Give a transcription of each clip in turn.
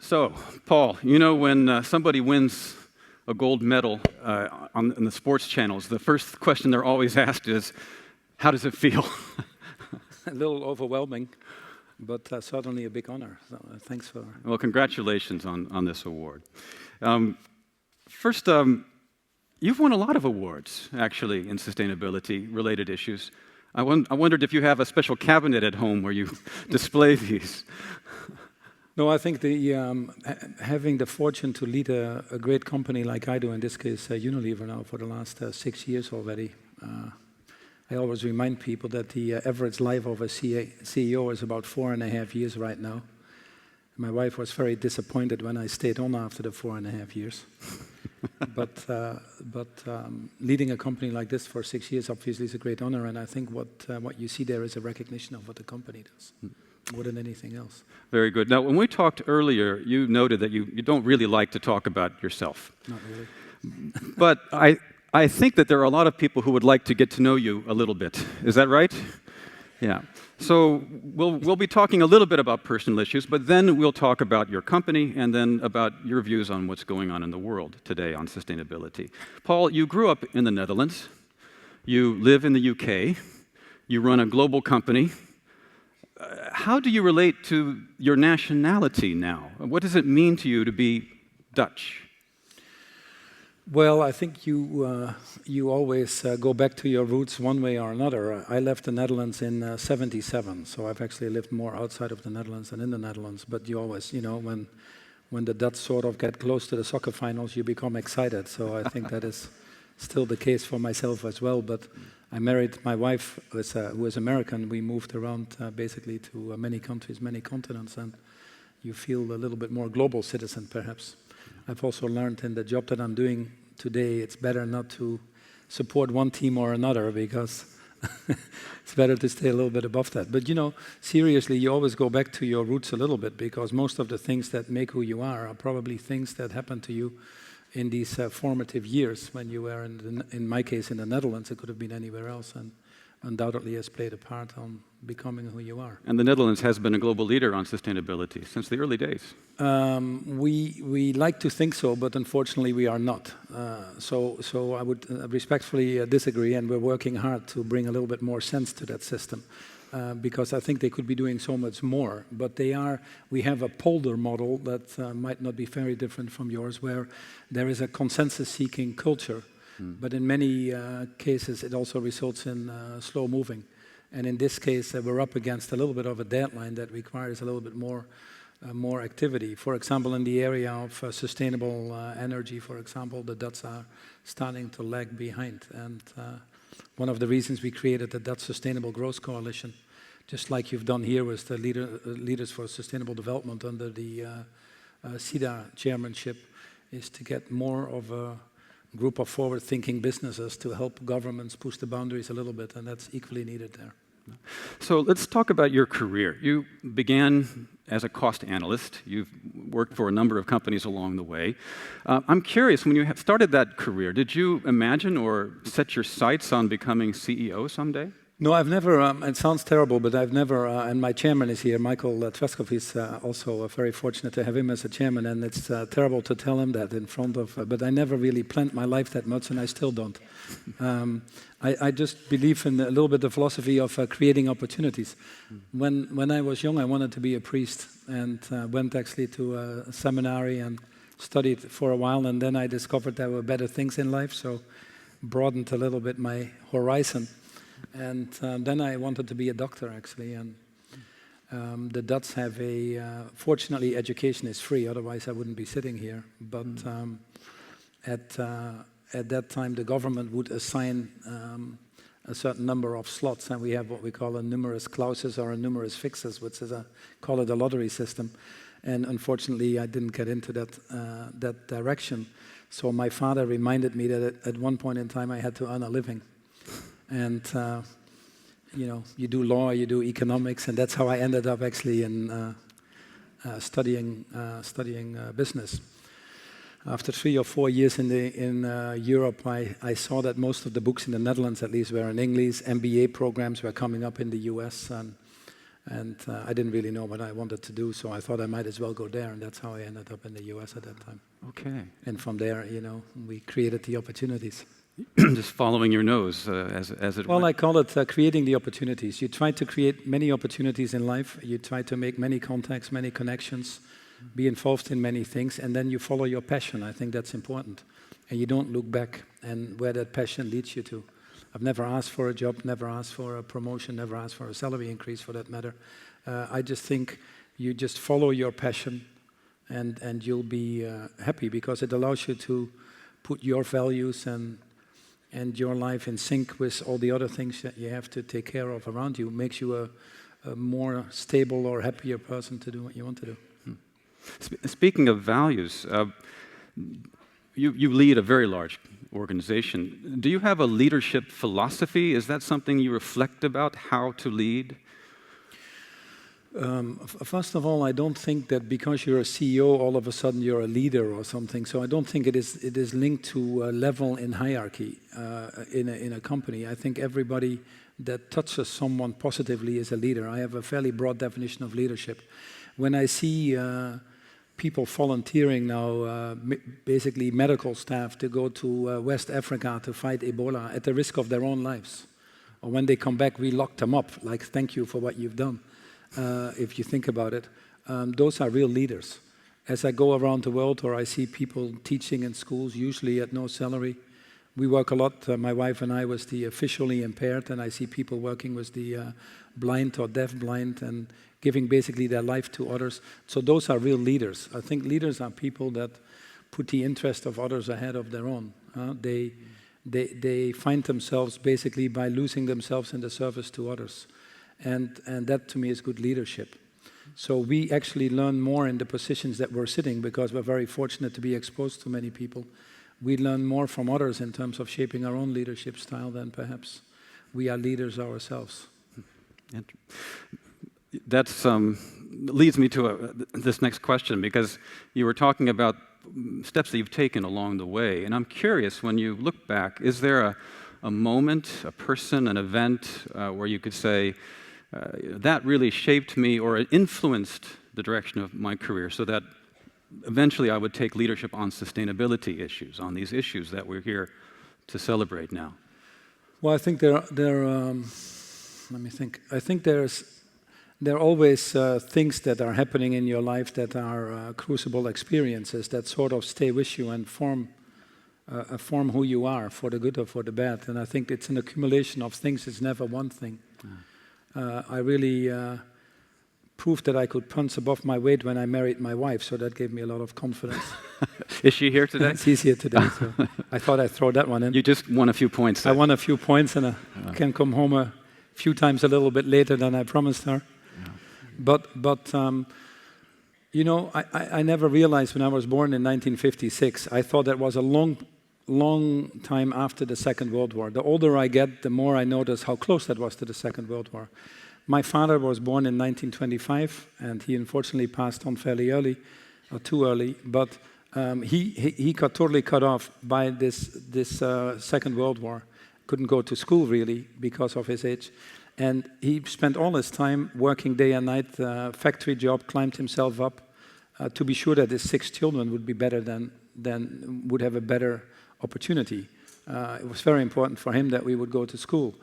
So, Paul, you know when somebody wins a gold medal in the sports channels, the first question they're always asked is, how does it feel? A little overwhelming, but certainly a big honor. So thanks for... Well, congratulations on this award. First, you've won a lot of awards, actually, in sustainability-related issues. I wondered if you have a special cabinet at home where you display these. No, I think having the fortune to lead a great company like I do, in this case Unilever now for the last 6 years already, I always remind people that the average life of a CEO is about 4.5 years right now. My wife was very disappointed when I stayed on after the 4.5 years. but leading a company like this for 6 years obviously is a great honor, and I think what you see there is a recognition of what the company does. More than anything else. Very good. Now, when we talked earlier, you noted that you don't really like to talk about yourself. Not really. But I think that there are a lot of people who would like to get to know you a little bit. Is that right? Yeah. So we'll be talking a little bit about personal issues, but then we'll talk about your company and then about your views on what's going on in the world today on sustainability. Paul, you grew up in the Netherlands. You live in the UK. You run a global company. How do you relate to your nationality now? What does it mean to you to be Dutch? Well, I think you always go back to your roots one way or another. I left the Netherlands in '77, so I've actually lived more outside of the Netherlands than in the Netherlands. But you always, when the Dutch sort of get close to the soccer finals, you become excited. So I think that is still the case for myself as well. But I married my wife, who is American. We moved around basically to many countries, many continents, and you feel a little bit more global citizen, perhaps. I've also learned in the job that I'm doing today, it's better not to support one team or another, because it's better to stay a little bit above that. But seriously, you always go back to your roots a little bit, because most of the things that make who you are probably things that happen to you in these formative years when you were, in my case, in the Netherlands. It could have been anywhere else, and undoubtedly has played a part on becoming who you are. And the Netherlands has been a global leader on sustainability since the early days. We like to think so, but unfortunately we are not. So I would respectfully disagree, and we're working hard to bring a little bit more sense to that system. Because I think they could be doing so much more. But we have a polder model that might not be very different from yours, where there is a consensus-seeking culture. But in many cases, it also results in slow moving. And in this case, we're up against a little bit of a deadline that requires a little bit more activity. For example, in the area of sustainable energy, for example, the Dutch are starting to lag behind. And one of the reasons we created the Dutch Sustainable Growth Coalition, just like you've done here with the Leaders for Sustainable Development under the SIDA chairmanship, is to get more of a group of forward-thinking businesses to help governments push the boundaries a little bit, and that's equally needed there. So let's talk about your career. You began as a cost analyst. You've worked for a number of companies along the way. I'm curious, when you started that career, did you imagine or set your sights on becoming CEO someday? No, I've never, it sounds terrible, but I've never, and my chairman is here, Michael Treskov, is also very fortunate to have him as a chairman, and it's terrible to tell him that in front of, but I never really planned my life that much, and I still don't. I just believe in a little bit the philosophy of creating opportunities. When I was young, I wanted to be a priest, and went actually to a seminary and studied for a while, and then I discovered there were better things in life, so broadened a little bit my horizon. And then I wanted to be a doctor, actually, and the Dutch have fortunately education is free, otherwise I wouldn't be sitting here, but at that time the government would assign a certain number of slots, and we have what we call a numerus clausus or a numerus fixus, which is call it a lottery system, and unfortunately I didn't get into that direction. So my father reminded me that at one point in time I had to earn a living. And you do law, you do economics, and that's how I ended up actually in studying business. After 3 or 4 years in Europe, I saw that most of the books in the Netherlands, at least, were in English. MBA programs were coming up in the US, and And I didn't really know what I wanted to do, so I thought I might as well go there, and that's how I ended up in the US at that time. Okay. And from there, we created the opportunities. Just following your nose as it Well, went. I call it creating the opportunities. You try to create many opportunities in life. You try to make many contacts, many connections, be involved in many things, and then you follow your passion. I think that's important. And you don't look back and where that passion leads you to. I've never asked for a job, never asked for a promotion, never asked for a salary increase for that matter. I just think you just follow your passion and you'll be happy, because it allows you to put your values and your life in sync with all the other things that you have to take care of around you. Makes you a more stable or happier person to do what you want to do. Speaking of values, you lead a very large organization. Do you have a leadership philosophy? Is that something you reflect about, how to lead? First of all, I don't think that because you're a CEO, all of a sudden you're a leader or something. So I don't think it is linked to a level in hierarchy in a company. I think everybody that touches someone positively is a leader. I have a fairly broad definition of leadership. When I see people volunteering now, basically medical staff, to go to West Africa to fight Ebola at the risk of their own lives, or when they come back, we lock them up, like, thank you for what you've done. If you think about it, those are real leaders. As I go around the world, or I see people teaching in schools, usually at no salary, we work a lot, my wife and I, with the officially impaired, and I see people working with the blind or deaf-blind and giving basically their life to others. So those are real leaders. I think leaders are people that put the interest of others ahead of their own. They find themselves basically by losing themselves in the service to others. And that, to me, is good leadership. So we actually learn more in the positions that we're sitting, because we're very fortunate to be exposed to many people. We learn more from others in terms of shaping our own leadership style than perhaps we are leaders ourselves. That leads me to this next question, because you were talking about steps that you've taken along the way. And I'm curious, when you look back, is there a moment, a person, an event where you could say, that really shaped me, or it influenced the direction of my career, so that eventually I would take leadership on sustainability issues, on these issues that we're here to celebrate now? Well, I think let me think. I think there are always things that are happening in your life that are crucible experiences that sort of stay with you and form who you are, for the good or for the bad. And I think it's an accumulation of things. It's never one thing. I really proved that I could punch above my weight when I married my wife, so that gave me a lot of confidence. Is she here today? She's here today, so I thought I'd throw that one in. You just won a few points then. I won a few points, and I can come home a few times a little bit later than I promised her. Yeah. But I never realized when I was born in 1956, I thought that was a long time after the Second World War. The older I get, the more I notice how close that was to the Second World War. My father was born in 1925, and he unfortunately passed on fairly early, or too early, but he got totally cut off by this Second World War. Couldn't go to school, really, because of his age. And he spent all his time working day and night, factory job, climbed himself up, to be sure that his 6 children would be better would have a better opportunity. It was very important for him that we would go to school.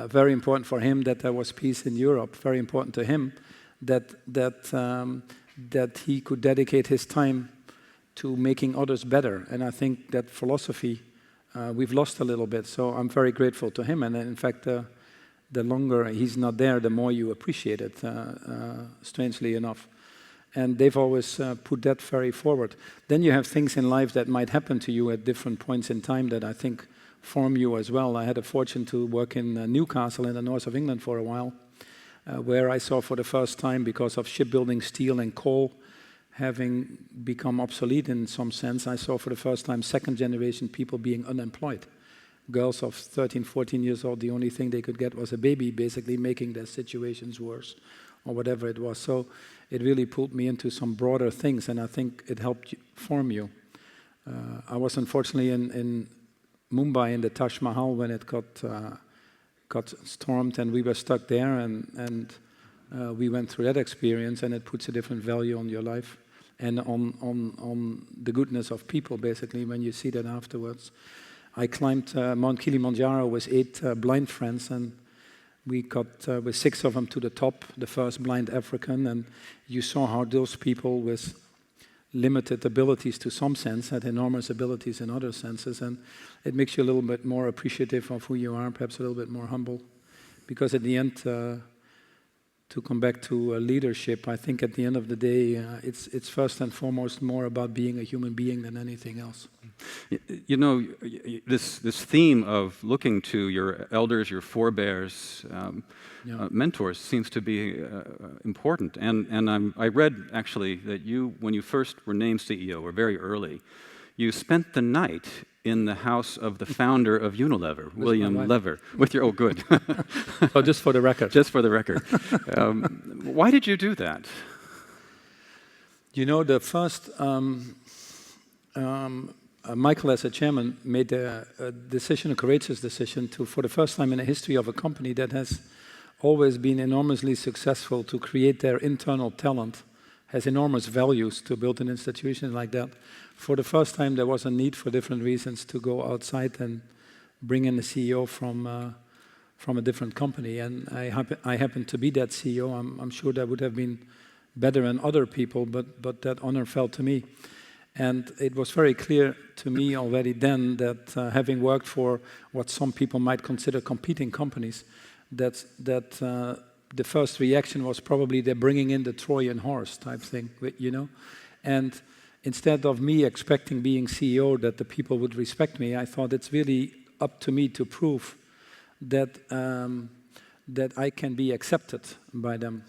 Very important for him that there was peace in Europe. Very important to him that he could dedicate his time to making others better. And I think that philosophy we've lost a little bit. So I'm very grateful to him. And in fact, the longer he's not there, the more you appreciate it, strangely enough. And they've always put that very forward. Then you have things in life that might happen to you at different points in time that I think form you as well. I had a fortune to work in Newcastle in the north of England for a while, where I saw for the first time, because of shipbuilding, steel and coal having become obsolete in some sense, I saw for the first time second generation people being unemployed. Girls of 13, 14 years old, the only thing they could get was a baby, basically making their situations worse, or whatever it was. So it really pulled me into some broader things, and I think it helped form you. I was unfortunately in Mumbai in the Taj Mahal when it got stormed, and we were stuck there, and We went through that experience, and it puts a different value on your life and on the goodness of people, basically, when you see that afterwards. I climbed Mount Kilimanjaro with 8 blind friends, and we got with 6 of them to the top, the first blind African, and you saw how those people with limited abilities to some sense had enormous abilities in other senses, and it makes you a little bit more appreciative of who you are, perhaps a little bit more humble. Because at the end, to come back to leadership, I think at the end of the day, it's first and foremost more about being a human being than anything else. You know, this theme of looking to your elders, your forebears, mentors seems to be important. And I read actually that you, when you first were named CEO, or very early, you spent the night in the house of the founder of Unilever, William Lever, with your, oh good. Oh, just for the record. Just for the record. Why did you do that? You know, the first, Michael as a chairman made a decision, a courageous decision, to, for the first time in the history of a company that has always been enormously successful to create their internal talent, has enormous values to build an institution like that. For the first time, there was a need for different reasons to go outside and bring in a CEO from a different company. And I happened to be that CEO. I'm sure that would have been better than other people, but that honor fell to me. And it was very clear to me already then that having worked for what some people might consider competing companies, that the first reaction was probably they're bringing in the Trojan horse type thing, you know? And instead of me expecting being CEO that the people would respect me, I thought it's really up to me to prove that that I can be accepted by them.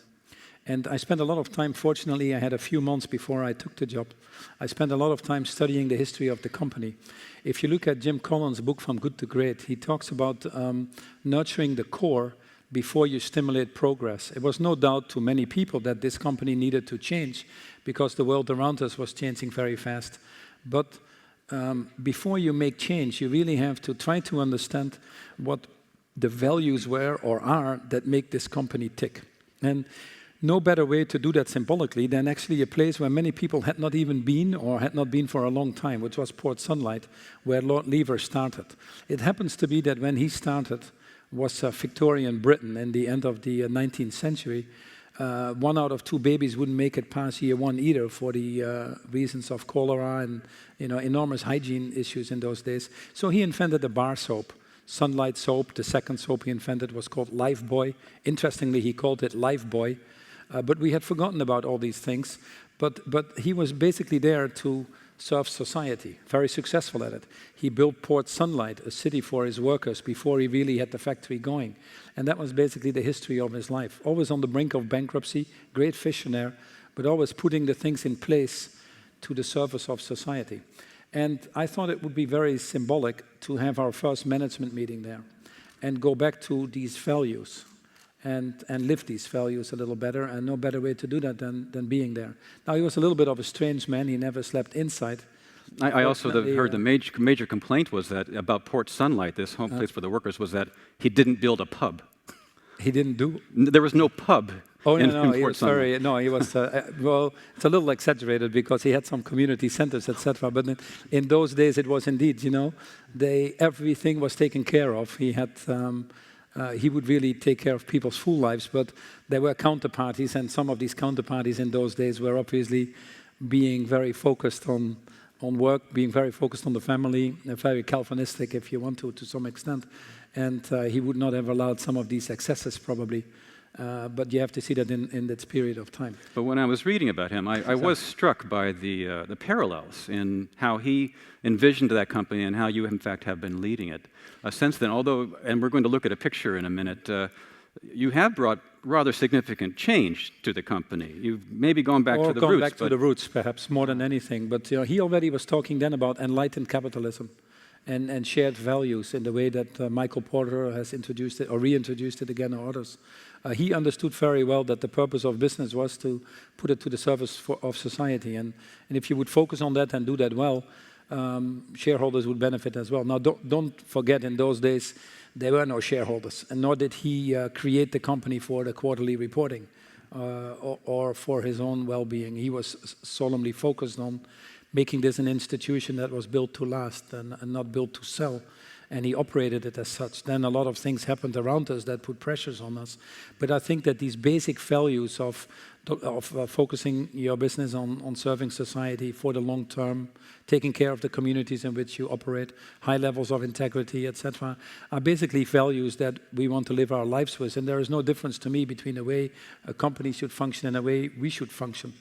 And I spent a lot of time, fortunately, I had a few months before I took the job. I spent a lot of time studying the history of the company. If you look at Jim Collins' book, From Good to Great, he talks about nurturing the core before you stimulate progress. It was no doubt to many people that this company needed to change because the world around us was changing very fast. But before you make change, you really have to try to understand what the values were or are that make this company tick. And no better way to do that symbolically than actually a place where many people had not even been or had not been for a long time, which was Port Sunlight, where Lord Lever started. It happens to be that when he started was Victorian Britain in the end of the 19th century. 1 out of 2 babies wouldn't make it past year 1 either for the reasons of cholera and enormous hygiene issues in those days. So he invented a bar soap. Sunlight soap. The second soap he invented was called Lifebuoy. Interestingly, he called it Lifebuoy. But we had forgotten about all these things. But he was basically there to serve society, very successful at it. He built Port Sunlight, a city for his workers, before he really had the factory going. And that was basically the history of his life. Always on the brink of bankruptcy, great visionary, but always putting the things in place to the service of society. And I thought it would be very symbolic to have our first management meeting there and go back to these values and live these values a little better, and no better way to do that than being there. Now, he was a little bit of a strange man. He never slept inside. I also heard the major complaint was that about Port Sunlight, this home place for the workers, was that he didn't build a pub. He didn't do? There was no pub. Oh, in he Port was Sunlight. he was, well, it's a little exaggerated because he had some community centers, etc. But in those days, it was indeed, everything was taken care of. He had, he would really take care of people's full lives, but there were counterparties, and some of these counterparties in those days were obviously being very focused on work, being very focused on the family, very Calvinistic, if you want to some extent. And he would not have allowed some of these excesses, probably. But you have to see that in that period of time. But when I was reading about him, I was struck by the parallels in how he envisioned that company and how you, in fact, have been leading it. Since then, although, and we're going to look at a picture in a minute, you have brought rather significant change to the company. You've maybe gone back to the roots. Gone back to the roots, perhaps, more than anything. But he already was talking then about enlightened capitalism and shared values in the way that Michael Porter has introduced it, or reintroduced it again, or others. He understood very well that the purpose of business was to put it to the service of society. And if you would focus on that and do that well, shareholders would benefit as well. Now, don't forget, in those days, there were no shareholders, and nor did he create the company for the quarterly reporting. or for his own well-being. He was solemnly focused on making this an institution that was built to last and not built to sell. And he operated it as such. Then a lot of things happened around us that put pressures on us. But I think that these basic values of focusing your business on serving society for the long term, taking care of the communities in which you operate, high levels of integrity, etc., are basically values that we want to live our lives with. And there is no difference to me between the way a company should function and the way we should function.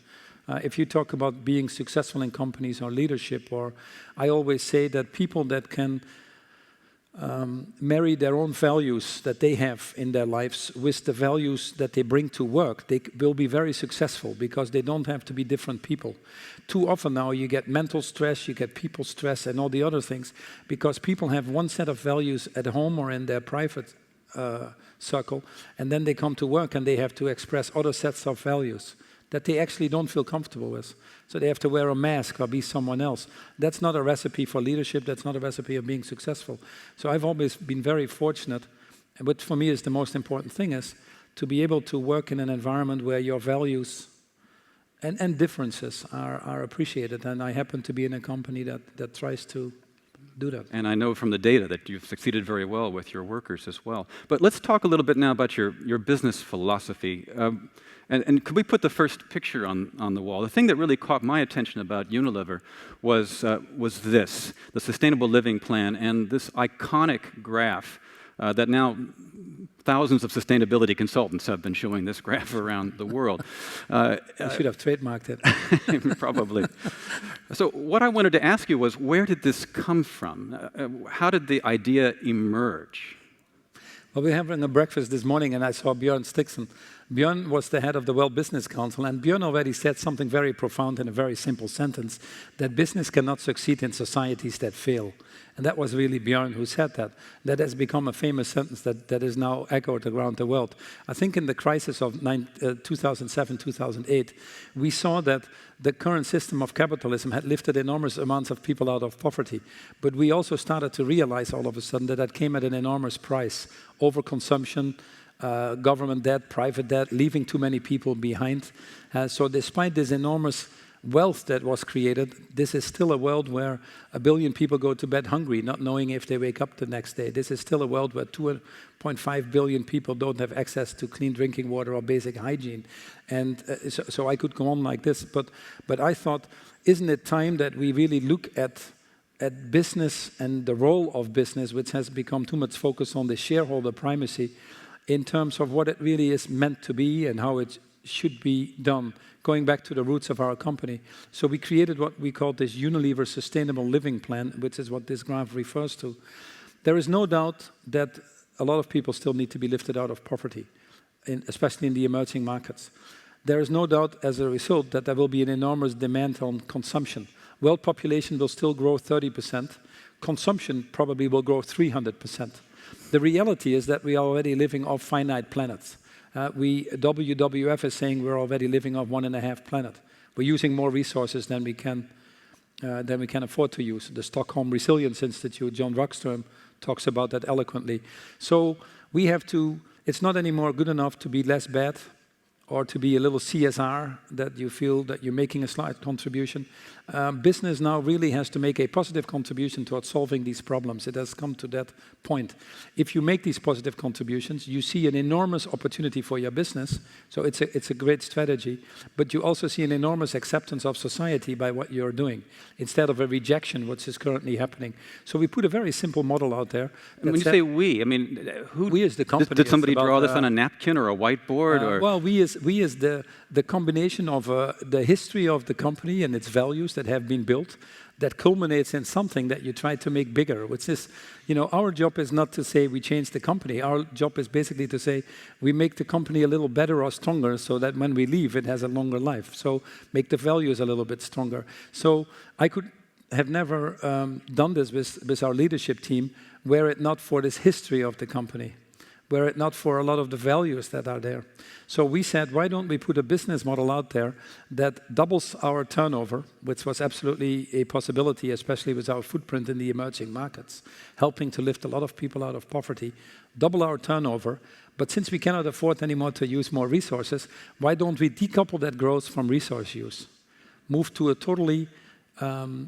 If you talk about being successful in companies or leadership, or I always say that people that can marry their own values that they have in their lives with the values that they bring to work, they will be very successful because they don't have to be different people. Too often now you get mental stress, you get people stress and all the other things because people have one set of values at home or in their private circle, and then they come to work and they have to express other sets of values that they actually don't feel comfortable with. So they have to wear a mask or be someone else. That's not a recipe for leadership. That's not a recipe of being successful. So I've always been very fortunate, and what for me is the most important thing is to be able to work in an environment where your values and differences are appreciated. And I happen to be in a company that tries to do that. And I know from the data that you've succeeded very well with your workers as well. But let's talk a little bit now about your business philosophy. And could we put the first picture on the wall? The thing that really caught my attention about Unilever was this, the Sustainable Living Plan, and this iconic graph that now thousands of sustainability consultants have been showing this graph around the world. I should have trademarked it. Probably. So what I wanted to ask you was, where did this come from? How did the idea emerge? Well, we were having a breakfast this morning and I saw Björn Stixon. Björn was the head of the World Business Council, and Björn already said something very profound in a very simple sentence, that business cannot succeed in societies that fail. And that was really Björn who said that. That has become a famous sentence that is now echoed around the world. I think in the crisis of 2007, 2008, we saw that the current system of capitalism had lifted enormous amounts of people out of poverty. But we also started to realize all of a sudden that that came at an enormous price. Overconsumption, government debt, private debt, leaving too many people behind. So despite this enormous wealth that was created, this is still a world where 1 billion people go to bed hungry, not knowing if they wake up the next day. This is still a world where 2.5 billion people don't have access to clean drinking water or basic hygiene. And so I could go on like this, but I thought, isn't it time that we really look at business and the role of business, which has become too much focus on the shareholder primacy, in terms of what it really is meant to be and how it should be done, going back to the roots of our company. So we created what we call this Unilever Sustainable Living Plan, which is what this graph refers to. There is no doubt that a lot of people still need to be lifted out of poverty, especially in the emerging markets. There is no doubt as a result that there will be an enormous demand on consumption. World population will still grow 30%. Consumption probably will grow 300%. The reality is that we are already living off finite planets. WWF is saying we're already living off 1.5 planet. We're using more resources than we can afford to use. The Stockholm Resilience Institute, John Rockström, talks about that eloquently. So we have to, it's not anymore good enough to be less bad or to be a little CSR, that you feel that you're making a slight contribution. Business now really has to make a positive contribution towards solving these problems. It has come to that point. If you make these positive contributions, you see an enormous opportunity for your business, so it's a great strategy, but you also see an enormous acceptance of society by what you're doing, instead of a rejection, which is currently happening. So we put a very simple model out there. And when you say we, I mean, who? We as the company. Did somebody draw this on a napkin or a whiteboard? Or? Well, we as the combination of the history of the company and its values that have been built, that culminates in something that you try to make bigger, which is, you know, our job is not to say we change the company. Our job is basically to say we make the company a little better or stronger so that when we leave, it has a longer life. So make the values a little bit stronger. So I could have never done this with our leadership team were it not for this history of the company, were it not for a lot of the values that are there. So we said, why don't we put a business model out there that doubles our turnover, which was absolutely a possibility, especially with our footprint in the emerging markets, helping to lift a lot of people out of poverty, double our turnover, But since we cannot afford anymore to use more resources, why don't we decouple that growth from resource use? Move to a totally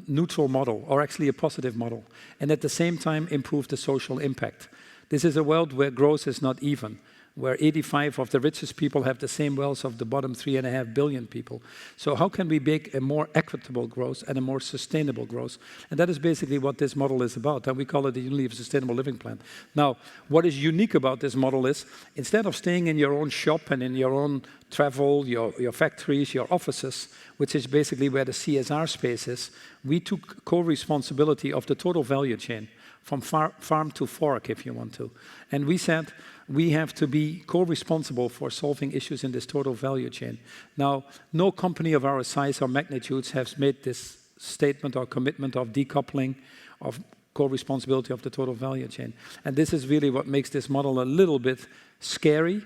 neutral model, or actually a positive model, and at the same time improve the social impact. This is a world where growth is not even, where 85 of the richest people have the same wealth of the bottom 3.5 billion people. So how can we make a more equitable growth and a more sustainable growth? And that is basically what this model is about, and we call it the Unilever Sustainable Living Plan. Now, what is unique about this model is, instead of staying in your own shop and in your own travel, your factories, your offices, which is basically where the CSR space is, we took co-responsibility of the total value chain, from farm to fork, if you want to. And we said, we have to be co-responsible for solving issues in this total value chain. Now, no company of our size or magnitudes has made this statement or commitment of decoupling, of co-responsibility of the total value chain. And this is really what makes this model a little bit scary,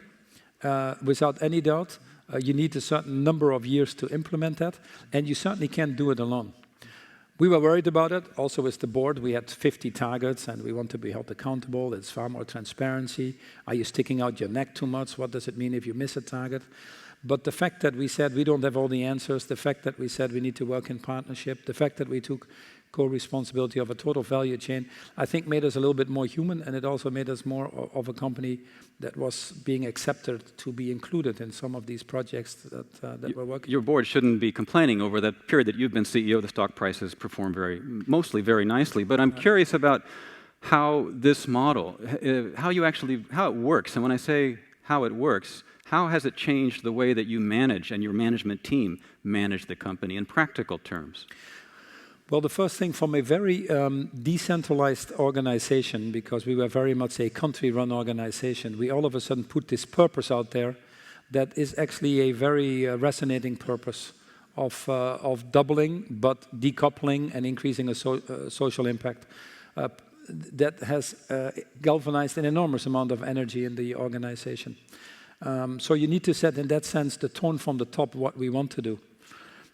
without any doubt. You need a certain number of years to implement that, and you certainly can't do it alone. We were worried about it, also with the board. We had 50 targets, and we want to be held accountable. It's far more transparency. Are you sticking out your neck too much? What does it mean if you miss a target? But the fact that we said we don't have all the answers, the fact that we said we need to work in partnership, the fact that we took co-responsibility of a total value chain, I think made us a little bit more human, and it also made us more of a company that was being accepted to be included in some of these projects that we're working. Your board shouldn't be complaining over that period that you've been CEO. The stock prices performed mostly very nicely. But I'm curious about how this model, how it works. And when I say how it works, how has it changed the way that you manage and your management team manage the company in practical terms? Well, the first thing, from a very decentralized organization, because we were very much a country-run organization, we all of a sudden put this purpose out there that is actually a very resonating purpose of doubling, but decoupling and increasing a social impact. That has galvanized an enormous amount of energy in the organization. So you need to set, in that sense, the tone from the top, what we want to do.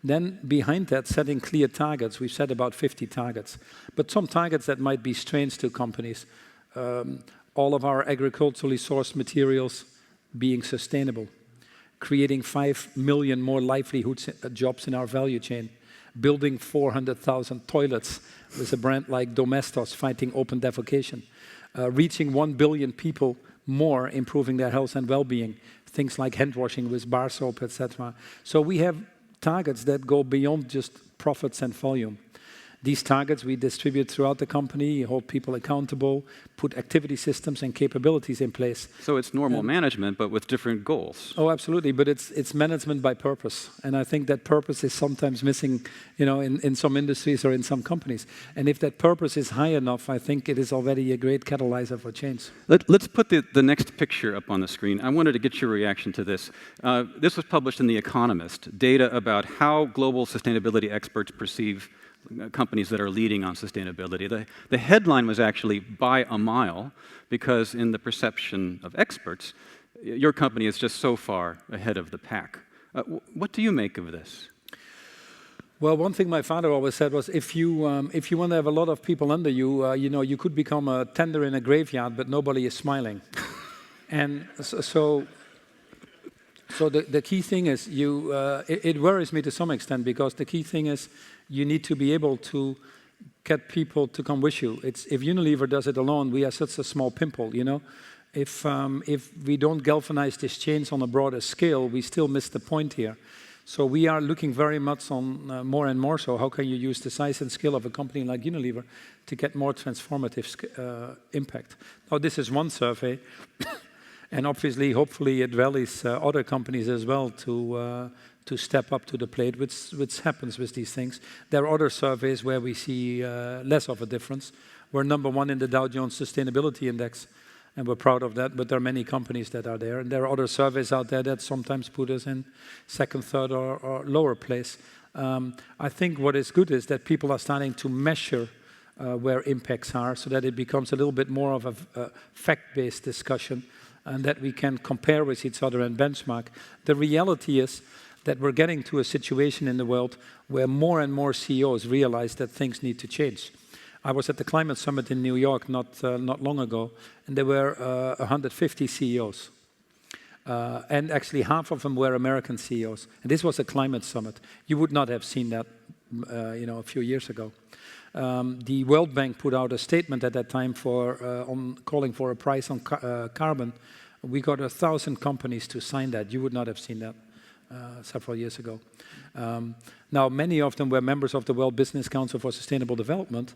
Then behind that, setting clear targets. We've set about 50 targets. But some targets that might be strange to companies. All of our agriculturally sourced materials being sustainable. Creating 5 million more livelihoods, jobs in our value chain. Building 400,000 toilets with a brand like Domestos fighting open defecation. Reaching 1 billion people more, improving their health and well-being. Things like hand washing with bar soap, etc. So we have targets that go beyond just profits and volume. These targets we distribute throughout the company, hold people accountable, put activity systems and capabilities in place. So it's normal management, but with different goals. Oh, absolutely, but it's management by purpose. And I think that purpose is sometimes missing, in some industries or in some companies. And if that purpose is high enough, I think it is already a great catalyzer for change. Let's put the next picture up on the screen. I wanted to get your reaction to this. This was published in The Economist, data about how global sustainability experts perceive companies that are leading on sustainability. The headline was actually by a mile, because in the perception of experts, your company is just so far ahead of the pack. What do you make of this? Well, one thing my father always said was, if you want to have a lot of people under you, you could become a tender in a graveyard, but nobody is smiling. And so the key thing is, it worries me to some extent, because the key thing is you need to be able to get people to come with you. If Unilever does it alone, we are such a small pimple, If we don't galvanize this change on a broader scale, we still miss the point here. So we are looking very much on more and more so, how can you use the size and scale of a company like Unilever to get more transformative impact? Now, this is one survey. And obviously, hopefully, it rallies other companies as well to step up to the plate, which happens with these things. There are other surveys where we see less of a difference. We're #1 in the Dow Jones Sustainability Index, and we're proud of that, but there are many companies that are there. And there are other surveys out there that sometimes put us in second, third, or lower place. I think what is good is that people are starting to measure where impacts are, so that it becomes a little bit more of a fact-based discussion, and that we can compare with each other and benchmark. The reality is that we're getting to a situation in the world where more and more CEOs realize that things need to change. I was at the Climate Summit in New York not long ago, and there were 150 CEOs. And actually half of them were American CEOs. And this was a climate summit. You would not have seen that a few years ago. The World Bank put out a statement at that time on calling for a price on carbon. We got 1,000 companies to sign that. You would not have seen that several years ago. Now, many of them were members of the World Business Council for Sustainable Development,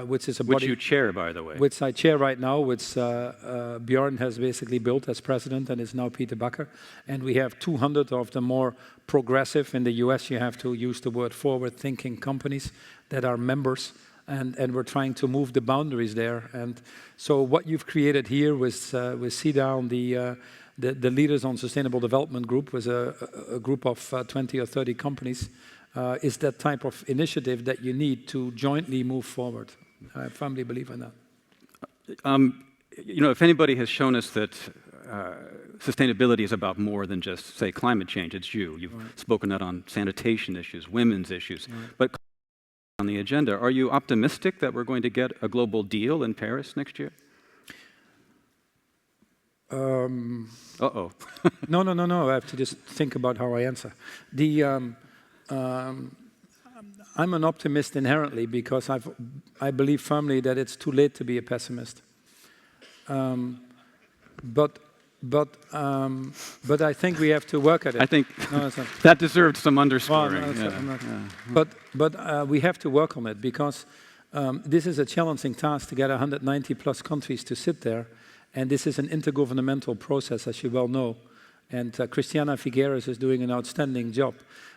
which is a body... Which you chair, by the way. Which I chair right now, which Bjorn has basically built as president and is now Peter Bakker. And we have 200 of the more progressive, in the US you have to use the word forward-thinking companies that are members, and we're trying to move the boundaries there. And so what you've created here with CDAO, the Leaders on Sustainable Development group, was a group of 20 or 30 companies, is that type of initiative that you need to jointly move forward. I firmly believe in that. If anybody has shown us that sustainability is about more than just, say, climate change, it's you. You've spoken out on sanitation issues, women's issues, but on the agenda. Are you optimistic that we're going to get a global deal in Paris next year? Uh-oh. No. I have to just think about how I answer. I'm an optimist inherently because I believe firmly that it's too late to be a pessimist. But I think we have to work at it. I think that deserved some underscoring. Well, but we have to work on it because this is a challenging task to get 190 plus countries to sit there. And this is an intergovernmental process, as you well know. And Christiana Figueres is doing an outstanding job.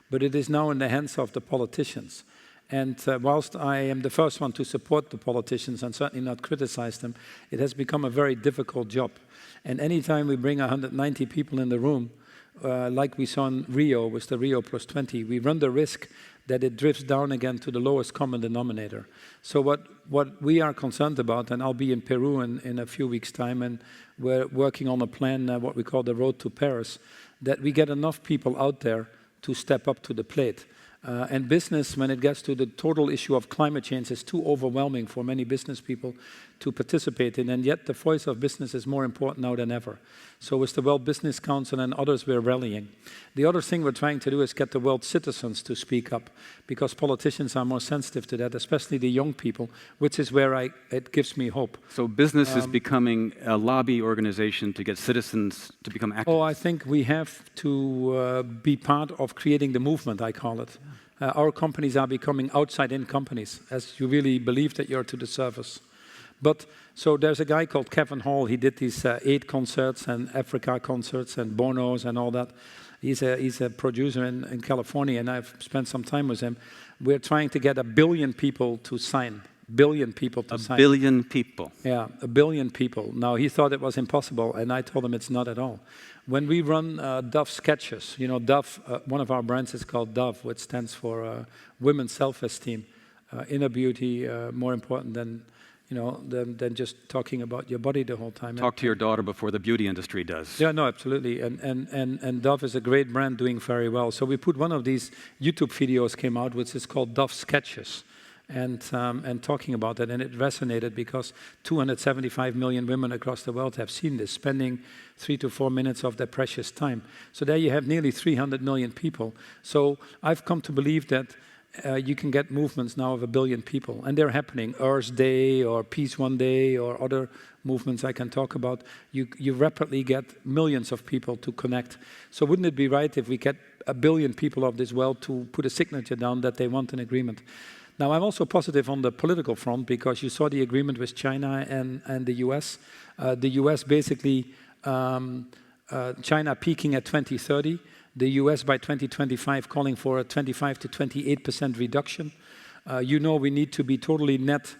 But it is now in the hands of the politicians. And whilst I am the first one to support the politicians and certainly not criticize them, it has become a very difficult job. And anytime we bring 190 people in the room, like we saw in Rio with the Rio +20, we run the risk that it drifts down again to the lowest common denominator. So what we are concerned about, and I'll be in Peru in a few weeks' time, and we're working on a plan, what we call the Road to Paris, that we get enough people out there to step up to the plate. And business, when it gets to the total issue of climate change, is too overwhelming for many business people to participate in, and yet the voice of business is more important now than ever. So with the World Business Council and others, we're rallying. The other thing we're trying to do is get the world citizens to speak up, because politicians are more sensitive to that, especially the young people, which is where it gives me hope. So business is becoming a lobby organization to get citizens to become active? Oh, I think we have to be part of creating the movement, I call it. Our companies are becoming outside-in companies, as you really believe that you're to the service. But, so there's a guy called Kevin Hall. He did these 8 concerts and Africa concerts and Bono's and all that. He's a producer in California, and I've spent some time with him. We're trying to get 1 billion people to sign. 1 billion people to sign. 1 billion people? Yeah, 1 billion people. Now, he thought it was impossible, and I told him it's not at all. When we run Dove sketches, you know, Dove, one of our brands is called Dove, which stands for women's self-esteem, inner beauty, more important than just talking about your body the whole time. Talk to your daughter before the beauty industry does. Yeah, no, absolutely. And Dove is a great brand doing very well. So we put one of these YouTube videos came out, which is called Dove Sketches. And talking about that, and it resonated because 275 million women across the world have seen this, spending 3 to 4 minutes of their precious time. So there you have nearly 300 million people. So I've come to believe that you can get movements now of 1 billion people, and they're happening. Earth Day or Peace One Day or other movements I can talk about. You rapidly get millions of people to connect. So wouldn't it be right if we get 1 billion people of this world to put a signature down that they want an agreement? Now, I'm also positive on the political front because you saw the agreement with China and the US. The US basically, China peaking at 2030, the US by 2025 calling for a 25 to 28% reduction. You know we need to be totally net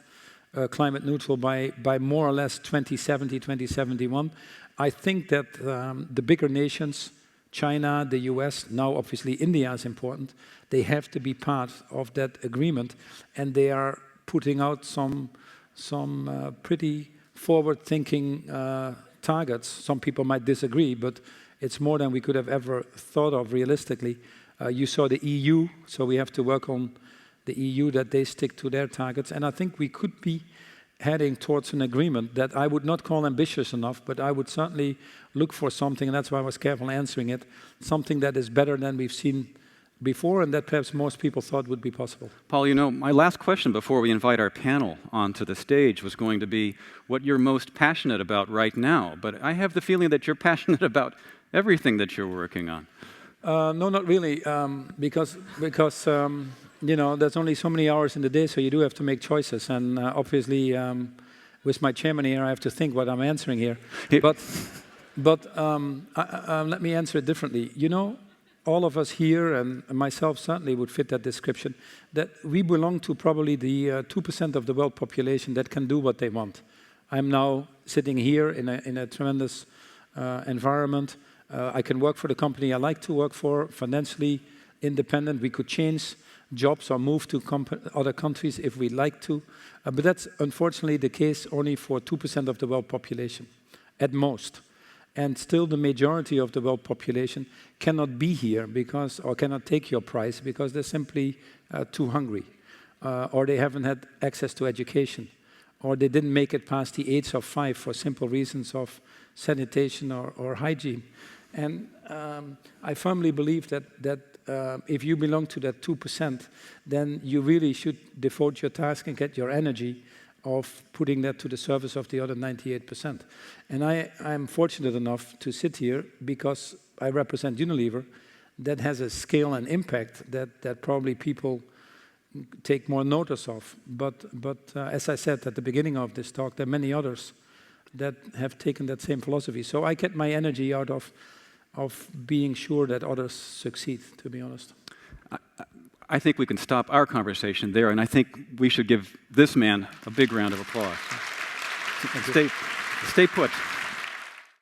climate neutral by more or less 2070, 2071. I think that the bigger nations, China, the US, now obviously India is important, they have to be part of that agreement, and they are putting out some pretty forward-thinking targets. Some people might disagree, but it's more than we could have ever thought of realistically. You saw the EU, so we have to work on the EU that they stick to their targets, and I think we could be heading towards an agreement that I would not call ambitious enough, but I would certainly look for something, and that's why I was careful answering it, something that is better than we've seen before and that perhaps most people thought would be possible. Paul, you know, my last question before we invite our panel onto the stage was going to be what you're most passionate about right now. But I have the feeling that you're passionate about everything that you're working on. No, not really, because you know, there's only so many hours in the day, so you do have to make choices. And obviously, with my chairman here, I have to think what I'm answering here. But let me answer it differently. You know, all of us here, and myself certainly would fit that description, that we belong to probably the 2% of the world population that can do what they want. I'm now sitting here in a tremendous environment. I can work for the company I like to work for, financially independent. We could change jobs or move to other countries if we like to. But that's unfortunately the case only for 2% of the world population, at most. And still the majority of the world population cannot be here because, or cannot take your price because they're simply too hungry, or they haven't had access to education, or they didn't make it past the age of 5 for simple reasons of sanitation or hygiene. And I firmly believe that if you belong to that 2%, then you really should devote your task and get your energy of putting that to the service of the other 98%. And I'm fortunate enough to sit here because I represent Unilever that has a scale and impact that probably people take more notice of. But as I said at the beginning of this talk, there are many others that have taken that same philosophy. So I get my energy out of being sure that others succeed, to be honest. I think we can stop our conversation there, and I think we should give this man a big round of applause. Stay put.